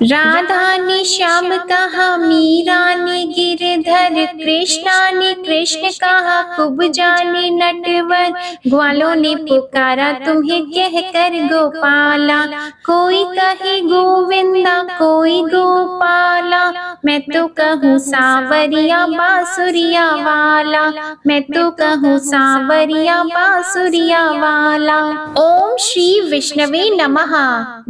राधा ने श्याम कहा, मीरा ने गिरधर, कृष्णा ने कृष्ण कहा, कुब्जा ने नटवर। ग्वालों ने पुकारा तुम्हें कह कर गोपाला, कोई कहे गोविंदा कोई गोपाला। मैं तो कहूँ सांवरिया बांसुरिया वाला, मैं तो कहूँ सांवरिया बांसुरिया वाला। ओम श्री विष्णवे नमः।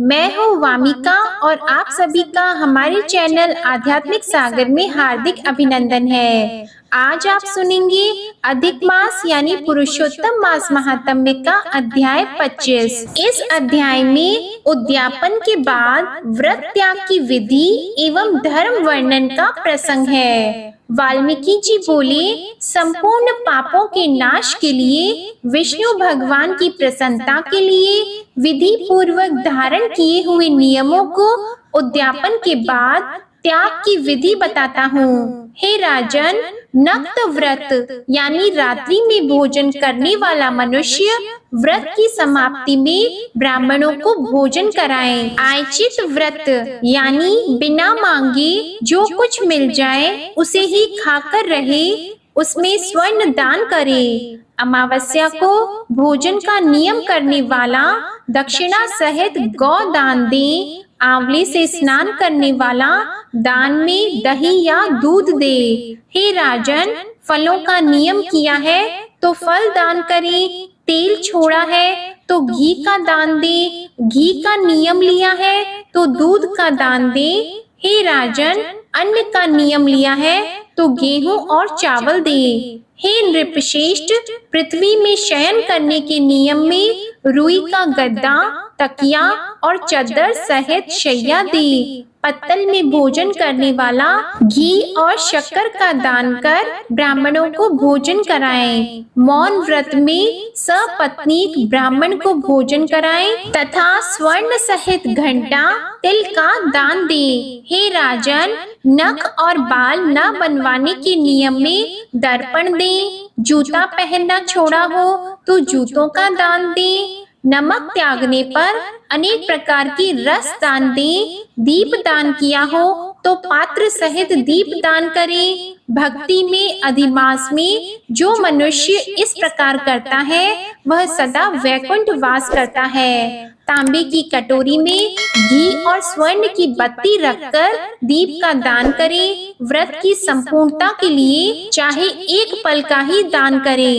मैं हूँ वामिका और आप सभी का हमारे चैनल आध्यात्मिक सागर में हार्दिक अभिनंदन है। आज आप सुनेंगे अधिक मास यानी पुरुषोत्तम मास महात्म्य का अध्याय 25। इस अध्याय में उद्यापन के बाद व्रत त्याग की विधि एवं धर्म वर्णन का प्रसंग है। वाल्मीकि जी बोले, संपूर्ण पापों के नाश के लिए, विष्णु भगवान की प्रसन्नता के लिए विधि पूर्वक धारण किए हुए नियमों को उद्यापन के बाद त्याग की विधि बताता हूँ। हे राजन, नक्त व्रत यानी रात्रि में भोजन करने वाला मनुष्य व्रत की समाप्ति में ब्राह्मणों को भोजन कराए। आयचित व्रत यानी बिना मांगे जो कुछ मिल जाए उसे ही खाकर रहे, उसमें स्वर्ण दान करे। अमावस्या को भोजन का नियम करने वाला दक्षिणा सहित गौ दान दे। आंवले से स्नान करने वाला दान में दही या दूध दे। हे राजन, फलों का नियम किया है तो फल दान करे, तेल छोड़ा है तो घी का दान दे, घी का नियम लिया है तो दूध का दान दे। हे राजन, अन्न का नियम लिया है तो गेहूं और चावल दे। हे नृपश्रेष्ठ, पृथ्वी में शयन करने के नियम में रुई का गद्दा, तकिया और चादर सहित शैया दे। पत्तल में भोजन करने वाला घी और शक्कर का दान कर ब्राह्मणों को भोजन कराएं। मौन व्रत में सपत्नीक ब्राह्मण को भोजन कराएं तथा स्वर्ण सहित घंटा तिल का दान दे। हे राजन, नख और बाल न बनवाने के नियम में दर्पण दे। जूता पहनना छोड़ा हो तो जूतों का दान दे। नमक त्यागने पर अनेक प्रकार की रस दान दे। दीप दान किया हो तो पात्र सहित दीप दान करे। भक्ति में अधिमास में जो मनुष्य इस प्रकार करता है वह सदा वैकुंठ वास करता है। तांबे की कटोरी में घी और स्वर्ण की बत्ती रखकर दीप का दान करे। व्रत की संपूर्णता के लिए चाहे एक पल का ही दान करे।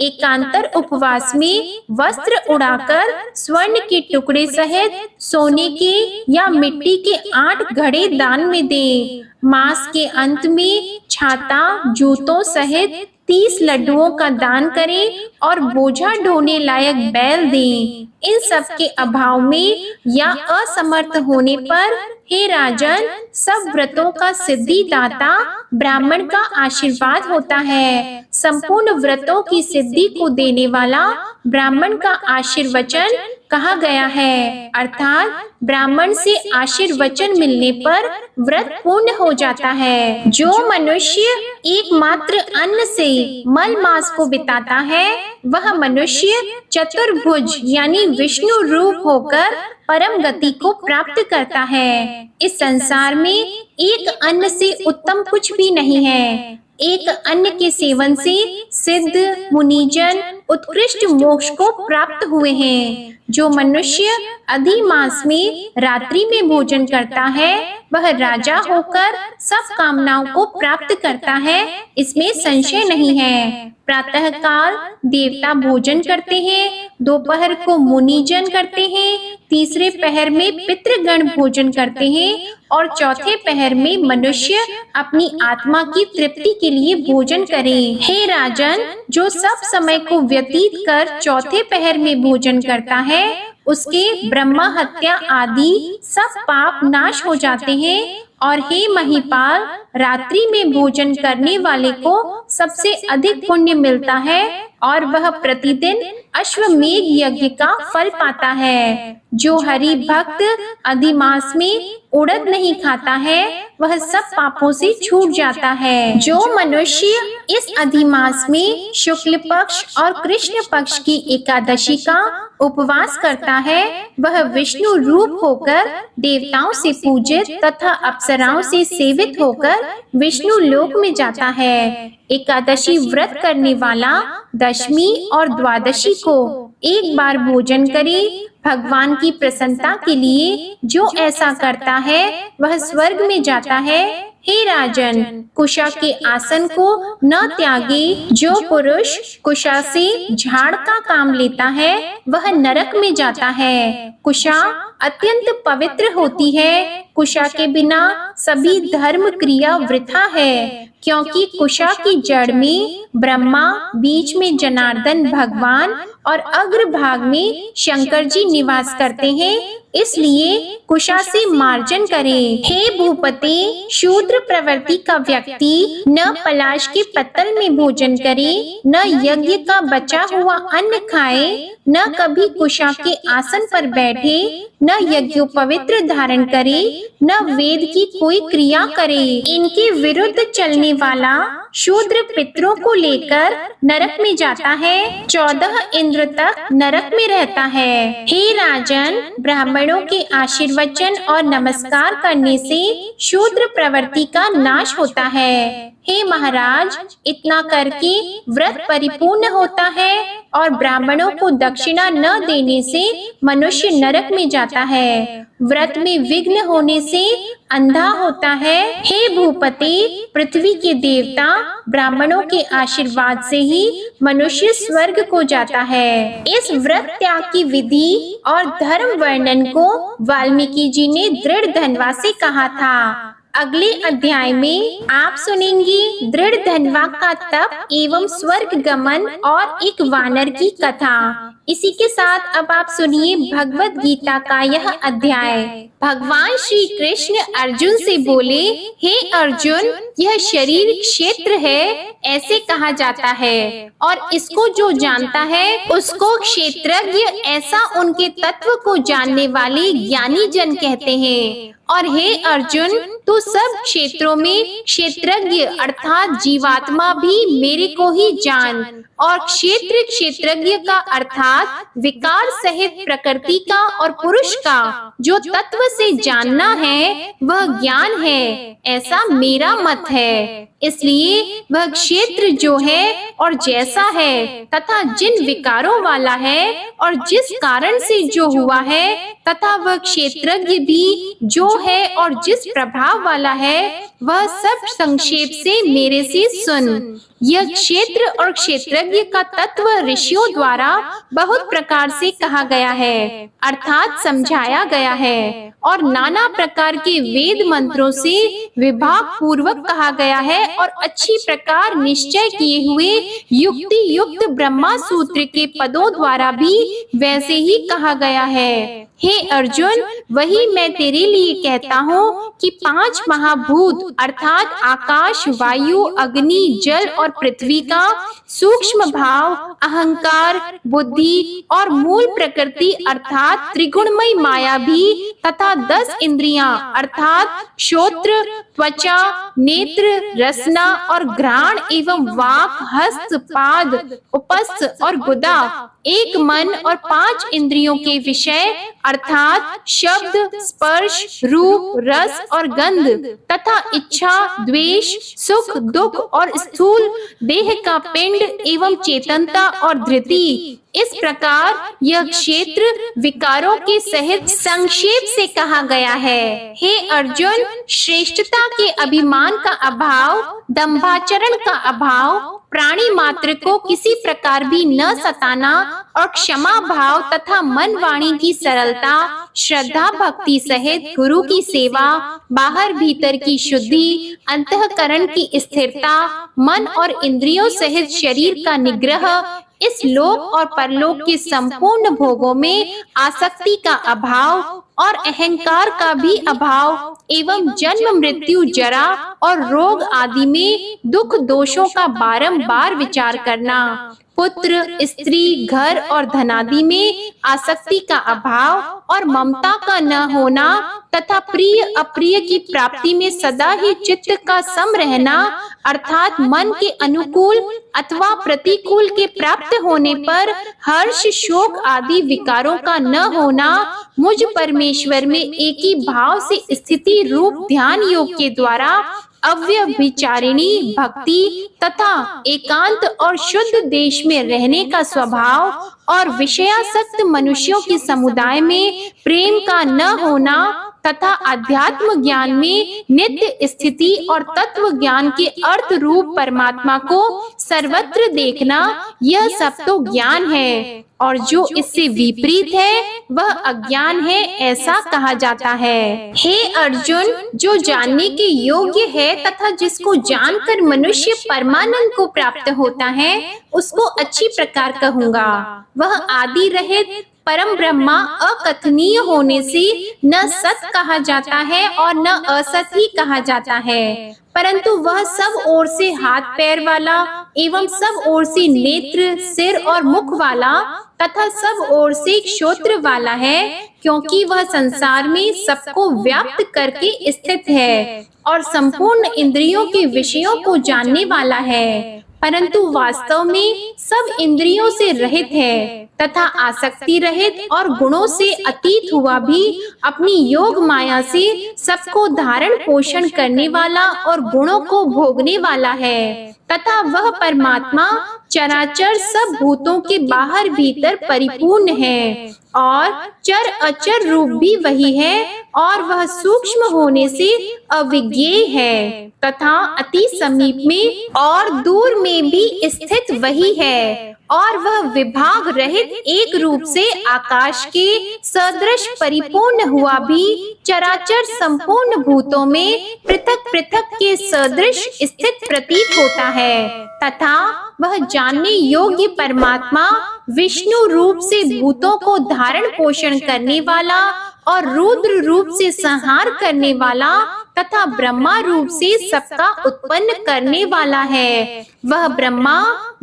एकांतर उपवास में वस्त्र उड़ाकर स्वर्ण के टुकड़े सहित सोने के या मिट्टी के 8 घड़े दान में दे। मास के अंत में छाता जूतों सहित 30 लड्डुओं का दान करें और बोझा ढोने लायक बैल दें। इन सब के अभाव में या असमर्थ होने पर हे राजन, सब व्रतों का सिद्धि दाता ब्राह्मण का आशीर्वाद होता है। संपूर्ण व्रतों की सिद्धि को देने वाला ब्राह्मण का आशीर्वचन कहा गया है, अर्थात ब्राह्मण से आशीर्वचन मिलने पर व्रत पूर्ण हो जाता है। जो मनुष्य एकमात्र अन्न से मल मास को बिताता है वह मनुष्य चतुर्भुज यानी विष्णु रूप होकर परम गति को प्राप्त करता है। इस संसार में एक अन्न से उत्तम कुछ भी नहीं है। एक अन्न के सेवन से सिद्ध मुनिजन उत्कृष्ट मोक्ष को प्राप्त हुए हैं। जो मनुष्य अधिमास में रात्रि में भोजन करता है वह राजा होकर सब कामनाओं को प्राप्त करता है, इसमें संशय नहीं है। प्रातः काल देवता भोजन करते हैं, दोपहर को मुनिजन करते हैं, तीसरे पहर में पितृगण भोजन करते हैं और चौथे पहर में मनुष्य अपनी आत्मा की तृप्ति के लिए भोजन करें। हे राजन, जो सब समय को व्यतीत कर चौथे पहर में भोजन करता है उसके ब्रह्मा हत्या आदि सब पाप नाश हो जाते हैं। और हे महिपाल, रात्रि में भोजन करने वाले को सबसे अधिक पुण्य मिलता है और वह प्रतिदिन अश्वमेध यज्ञ का फल पाता है। जो हरि भक्त अधिमास में उड़द नहीं खाता है वह सब पापों से छूट जाता है। जो मनुष्य इस अधिमास में शुक्ल पक्ष और कृष्ण पक्ष की एकादशी का उपवास करता है, वह विष्णु रूप होकर देवताओं से पूजित तथा अप्सराओं से सेवित होकर विष्णु लोक में जाता है। एकादशी व्रत करने वाला दशमी और द्वादशी को एक बार भोजन करे। भगवान की प्रसन्नता के लिए जो ऐसा करता है वह स्वर्ग में जाता है। हे राजन, कुशा के आसन को न त्यागे। जो पुरुष कुशा से झाड़ का काम लेता है वह नरक में जाता है। कुशा अत्यंत पवित्र होती है। कुशा के बिना सभी धर्म क्रिया वृथा है, क्योंकि कुशा की जड़ में ब्रह्मा, बीच में जनार्दन भगवान और अग्र भाग में शंकर जी निवास करते हैं। इसलिए कुशा से मार्जन करें। हे भूपते, शूद्र प्रवृत्ति का व्यक्ति न पलाश के पत्तल में भोजन करे, न यज्ञ का बचा हुआ अन्न खाए, न कभी कुशा के आसन पर बैठे, न यज्ञोपवित्र धारण करे, न वेद की कोई क्रिया करे। इनके विरुद्ध चलने वाला शूद्र पितरों को लेकर नरक में जाता है। 14 इंद्र तक नरक में रहता है। हे राजन, ब्राह्मणों के आशीर्वचन और नमस्कार करने से शूद्र प्रवृत्ति का नाश होता है। हे महाराज, इतना करके व्रत परिपूर्ण होता है और ब्राह्मणों को दक्षिणा न देने से मनुष्य नरक में जाता है। व्रत में विघ्न होने से अंधा होता है। हे भूपते, पृथ्वी के देवता ब्राह्मणों के आशीर्वाद से ही मनुष्य स्वर्ग को जाता है। इस व्रत त्याग की विधि और धर्म वर्णन को वाल्मीकि जी ने दृढ़ धन्वा से कहा था। अगले अध्याय में आप सुनेंगे दृढ़ धन्वा का तप एवं स्वर्ग गमन और एक वानर की कथा। इसी के साथ अब आप सुनिए भगवत गीता का यह अध्याय। भगवान श्री कृष्ण अर्जुन से बोले, हे अर्जुन, यह शरीर क्षेत्र है ऐसे कहा जाता है, और इसको जो जानता है उसको क्षेत्रज्ञ, ऐसा उनके तत्व को जानने वाले ज्ञानी जन कहते हैं। और हे अर्जुन, तू सब क्षेत्रों में क्षेत्रज्ञ अर्थात जीवात्मा भी मेरे को ही जान। और क्षेत्र क्षेत्रज्ञ का अर्थात विकार सहित प्रकृति का और पुरुष का जो तत्व से जानना है वह ज्ञान है, ऐसा मेरा मत है। इसलिए वह क्षेत्र जो है और जैसा है तथा जिन विकारों वाला है और जिस कारण से जो हुआ है, तथा वह क्षेत्रज्ञ भी जो है और जिस प्रभाव वाला है, वह सब संक्षेप से मेरे से सुन। यह क्षेत्र और क्षेत्रज्ञ का तत्व ऋषियों द्वारा बहुत प्रकार से कहा गया है, अर्थात समझाया गया है, और नाना प्रकार के वेद मंत्रों से विभाग पूर्वक कहा गया है, और अच्छी प्रकार निश्चय किए हुए युक्ति युक्त ब्रह्मा सूत्र के पदों द्वारा भी वैसे ही कहा गया है। हे अर्जुन, वही मैं तेरे लिए कहता हूँ कि 5 महाभूत अर्थात आकाश, वायु, अग्नि, जल और पृथ्वी का सूक्ष्म भाव, अहंकार, बुद्धि और मूल प्रकृति अर्थात त्रिगुणमय माया भी, तथा 10 इंद्रियां अर्थात श्रोत्र, त्वचा, नेत्र, रसना और घ्राण एवं वाक, हस्त, पाद, उपस्थ और गुदा, एक मन और 5 इंद्रियों के विषय अर्थात शब्द, स्पर्श, रूप, रस और गंध, तथा इच्छा, द्वेष, सुख, दुख और स्थूल देह का पिंड एवं चेतनता और धृति। इस प्रकार यह क्षेत्र विकारों के सहित संक्षेप से कहा गया है। हे अर्जुन, श्रेष्ठता के अभिमान का अभाव, दंभाचरण का अभाव, प्राणी मात्र को किसी प्रकार भी न सताना और क्षमा भाव तथा मन वाणी की सरलता, श्रद्धा भक्ति सहित गुरु की सेवा, बाहर भीतर की शुद्धि, अंतःकरण की स्थिरता, मन और इंद्रियों सहित शरीर का निग्रह, इस लोक और परलोक के संपूर्ण भोगों में आसक्ति का अभाव और अहंकार का भी अभाव, एवं जन्म मृत्यु जरा और रोग आदि में दुख दोषों का बारंबार विचार करना, पुत्र, स्त्री, घर और धनादि में आसक्ति का अभाव और ममता का न होना तथा प्रिय अप्रिय की प्राप्ति में सदा ही चित्त का सम रहना, अर्थात मन के अनुकूल अथवा प्रतिकूल के प्राप्त होने पर हर्ष, शोक आदि विकारों का न होना, मुझ परमेश्वर में एक ही भाव से स्थिति रूप ध्यान योग के द्वारा अव्यभिचारिणी भक्ति तथा एकांत और शुद्ध देश में रहने का स्वभाव और विषयासक्त मनुष्यों के समुदाय में प्रेम का न होना तथा अध्यात्म ज्ञान में नित्य स्थिति और तत्व ज्ञान के अर्थ रूप परमात्मा को सर्वत्र देखना, यह सब तो ज्ञान है और जो इससे विपरीत है वह अज्ञान है, ऐसा कहा जाता है। हे अर्जुन, जो जानने के योग्य है तथा जिसको जानकर मनुष्य परमानंद को प्राप्त होता है उसको अच्छी प्रकार कहूँगा। वह आदि रहित परम ब्रह्मा अकथनीय होने से न सत कहा जाता है और न असत ही कहा जाता है, परंतु वह सब ओर से हाथ पैर वाला एवं सब ओर से नेत्र, सिर और मुख वाला तथा सब ओर से श्रोत्र वाला है, क्योंकि वह संसार में सबको व्याप्त करके स्थित है और संपूर्ण इंद्रियों के विषयों को जानने वाला है, परंतु वास्तव में सब इंद्रियों से रहित है तथा आसक्ति रहित और गुणों से अतीत हुआ भी अपनी योग माया से सबको धारण पोषण करने वाला और गुणों को भोगने वाला है तथा वह परमात्मा चराचर सब भूतों के बाहर भीतर परिपूर्ण है और चर अचर रूप भी वही है और वह सूक्ष्म होने से अविज्ञेय है तथा अति समीप में और दूर में भी स्थित वही है और वह विभाग रहित एक रूप से आकाश के सदृश परिपूर्ण हुआ भी चराचर संपूर्ण भूतों में पृथक पृथक के सदृश स्थित प्रतीत होता है तथा वह जानने योग्य परमात्मा विष्णु रूप से भूतों को धारण पोषण करने वाला और रुद्र रूप से संहार करने वाला तथा ब्रह्मा रूप से सबका उत्पन्न करने वाला है। वह ब्रह्मा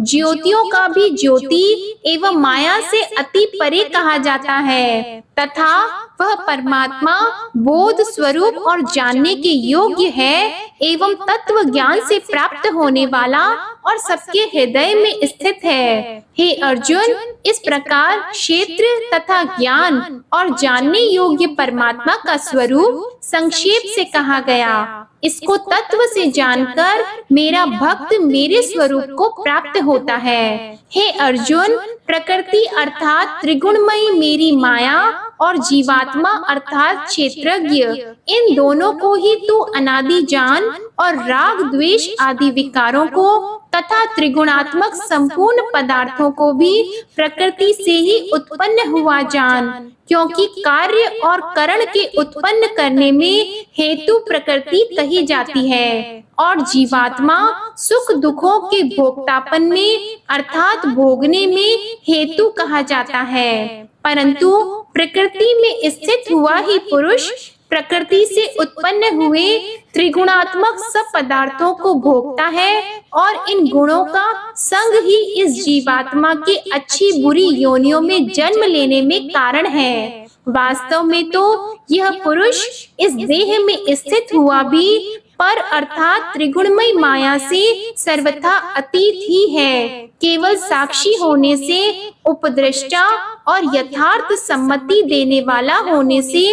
ज्योतियों का भी ज्योति एवं माया से अति परे कहा जाता है तथा वह परमात्मा बोध स्वरूप और जानने के योग्य है एवं तत्व ज्ञान से प्राप्त होने वाला और सबके हृदय में स्थित है। हे अर्जुन, इस प्रकार क्षेत्र तथा ज्ञान और जानने योग्य परमात्मा का स्वरूप संक्षेप से कहा गया। इसको तत्व से जानकर मेरा भक्त मेरे स्वरूप को प्राप्त होता है। हे अर्जुन, प्रकृति अर्थात त्रिगुणमयी मेरी माया और जीवात्मा अर्थात क्षेत्रज्ञ, इन दोनों को ही तू अनादि जान और राग द्वेष आदि विकारों को तथा त्रिगुणात्मक संपूर्ण पदार्थों को भी प्रकृति से ही उत्पन्न हुआ जान, क्योंकि कार्य और करण के उत्पन्न करने में हेतु प्रकृति कही जाती है और जीवात्मा सुख दुखों के भोक्तापन में अर्थात भोगने में हेतु कहा जाता है। परंतु प्रकृति में स्थित हुआ ही पुरुष प्रकृति से उत्पन्न हुए त्रिगुणात्मक सब पदार्थों को भोगता है और इन गुणों का संग ही इस जीवात्मा के अच्छी बुरी योनियों में जन्म लेने में कारण है। वास्तव में तो यह पुरुष इस देह में स्थित हुआ भी पर अर्थात त्रिगुणमय माया से सर्वथा अतीत ही है। केवल साक्षी होने से, उपद्रष्टा और यथार्थ सम्मति देने वाला होने से,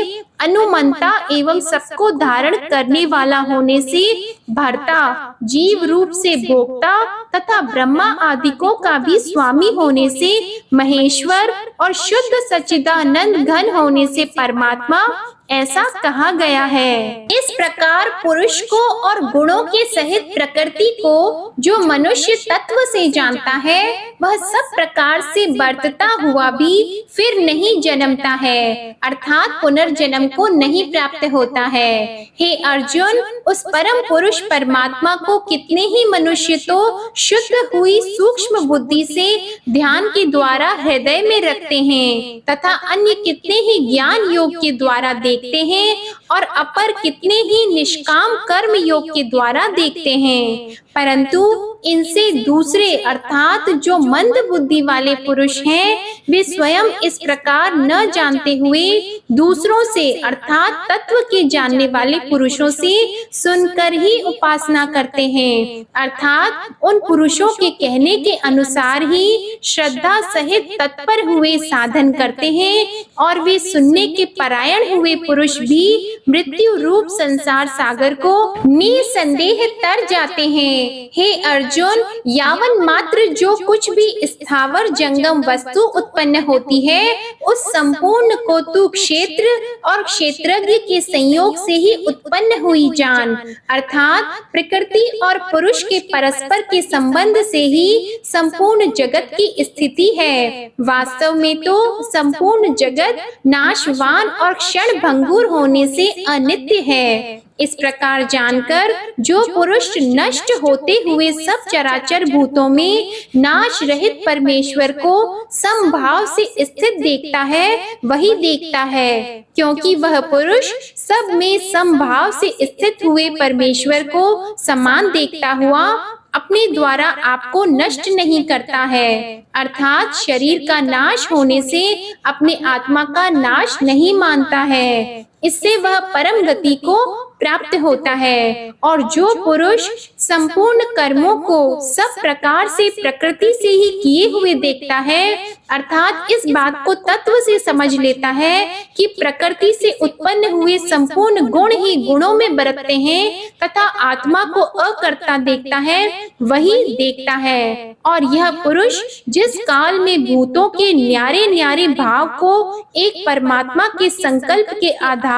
अनुमंता एवं सबको धारण करने वाला होने से, भर्ता जीव रूप से भोक्ता तथा ब्रह्मा आदिकों का भी स्वामी होने से, महेश्वर और शुद्ध सच्चिदानंद घन होने से परमात्मा ऐसा कहा गया है। इस प्रकार पुरुष को और गुणों के सहित प्रकृति को जो मनुष्य तत्व से जानता है वह सब प्रकार से बरतता हुआ भी फिर नहीं जन्मता है, अर्थात पुनर्जन्म को नहीं प्राप्त होता है। हे अर्जुन, उस परम पुरुष परमात्मा को कितने ही मनुष्य तो शुद्ध हुई सूक्ष्म बुद्धि से ध्यान के द्वारा हृदय में रखते हैं तथा अन्य कितने ही ज्ञान योग के द्वारा देखते हैं और अपर कितने ही निष्काम कर्म योग के द्वारा देखते हैं, परंतु इनसे दूसरे अर्थात जो मंद बुद्धि वाले पुरुष हैं, वे स्वयं इस प्रकार न जानते हुए दूसरों से अर्थात तत्व के जानने वाले पुरुषों से सुनकर ही उपासना करते हैं, अर्थात उन पुरुषों के कहने के अनुसार ही श्रद्धा सहित तत्पर हुए साधन करते हैं, और वे सुनने के परायण हुए पुरुष भी मृत्यु रूप संसार सागर को निसंदेह तर जाते हैं। हे अर्जुन, यावन मात्र जो कुछ भी स्थावर जंगम वस्तु उत्पन्न होती है, उस संपूर्ण को तू क्षेत्र और क्षेत्रज्ञ के संयोग से ही उत्पन्न हुई जान, अर्थात प्रकृति और पुरुष के परस्पर के संबंध से ही संपूर्ण जगत की स्थिति है। वास्तव में तो संपूर्ण जगत नाशवान और क्षण भंगुर होने से अनित्य है। इस प्रकार जानकर जो पुरुष नष्ट होते हुए सब चराचर भूतों में नाश रहित परमेश्वर को समभाव से स्थित देखता है, वही देखता है, क्योंकि वह पुरुष सब में समभाव से स्थित हुए परमेश्वर को समान देखता हुआ अपने द्वारा आपको नष्ट नहीं करता है, अर्थात शरीर का नाश होने से अपने आत्मा का नाश नहीं मानता है। इससे वह परम गति को प्राप्त होता है। और जो पुरुष संपूर्ण कर्मों को सब प्रकार से प्रकृति से ही किए हुए देखता है, अर्थात इस बात को तत्व से समझ लेता है कि प्रकृति से उत्पन्न हुए संपूर्ण गुण ही गुणों में बरतते हैं तथा आत्मा को अकर्ता देखता है, वही देखता है। और यह पुरुष जिस काल में भूतों के न्यारे न्यारे भाव को एक परमात्मा के संकल्प के आधार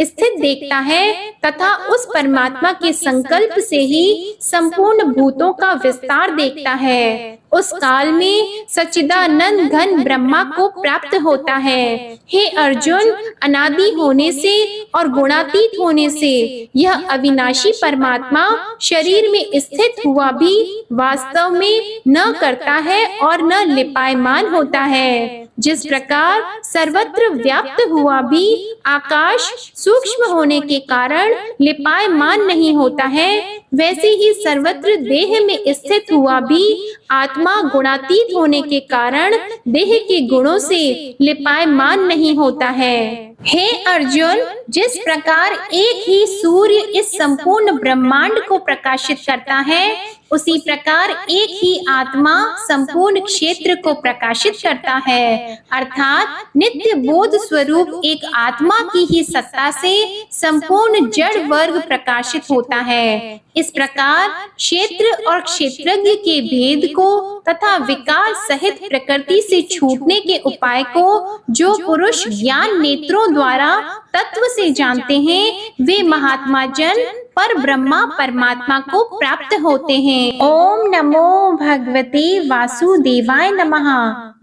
स्थित देखता है तथा उस परमात्मा के संकल्प से ही संपूर्ण भूतों का विस्तार देखता है, उस काल में सच्चिदानंद घन ब्रह्मा को प्राप्त होता है। हे अर्जुन, अनादि होने से और गुणातीत होने से यह अविनाशी परमात्मा शरीर में स्थित हुआ भी वास्तव में न करता है और न लिपायमान होता है। जिस प्रकार सर्वत्र व्याप्त हुआ भी आकाश सूक्ष्म होने के कारण लिपायमान नहीं होता है, वैसे ही सर्वत्र देह में स्थित हुआ भी आत्मा गुणातीत होने के कारण देह के गुणों से लिपायमान नहीं होता है। हे अर्जुन, जिस प्रकार एक ही सूर्य इस संपूर्ण ब्रह्मांड को प्रकाशित करता है, उसी प्रकार एक ही आत्मा संपूर्ण क्षेत्र को प्रकाशित करता है, अर्थात नित्य बोध स्वरूप एक आत्मा की ही सत्ता से संपूर्ण जड़ वर्ग प्रकाशित होता है। इस प्रकार क्षेत्र और क्षेत्रज्ञ के भेद को तथा विकार सहित प्रकृति से छूटने के उपाय को जो पुरुष ज्ञान नेत्रों द्वारा तत्व से जानते हैं, वे महात्मा जन पर ब्रह्मा परमात्मा को प्राप्त होते हैं। ओम नमो भगवते वासुदेवाय नमः।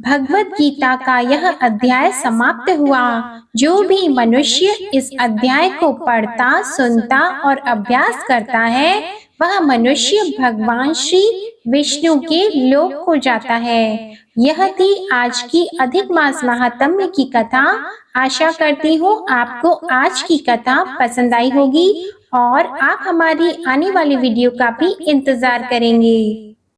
भगवत गीता का यह अध्याय समाप्त हुआ। जो भी मनुष्य इस अध्याय को पढ़ता, सुनता और अभ्यास करता है, वह मनुष्य भगवान श्री विष्णु के लोक को जाता है। यह थी आज की अधिक मास महात्म्य की कथा। आशा करती हूँ आपको आज की कथा पसंद आई होगी और आप हमारी आने वाली वीडियो का भी इंतजार करेंगे।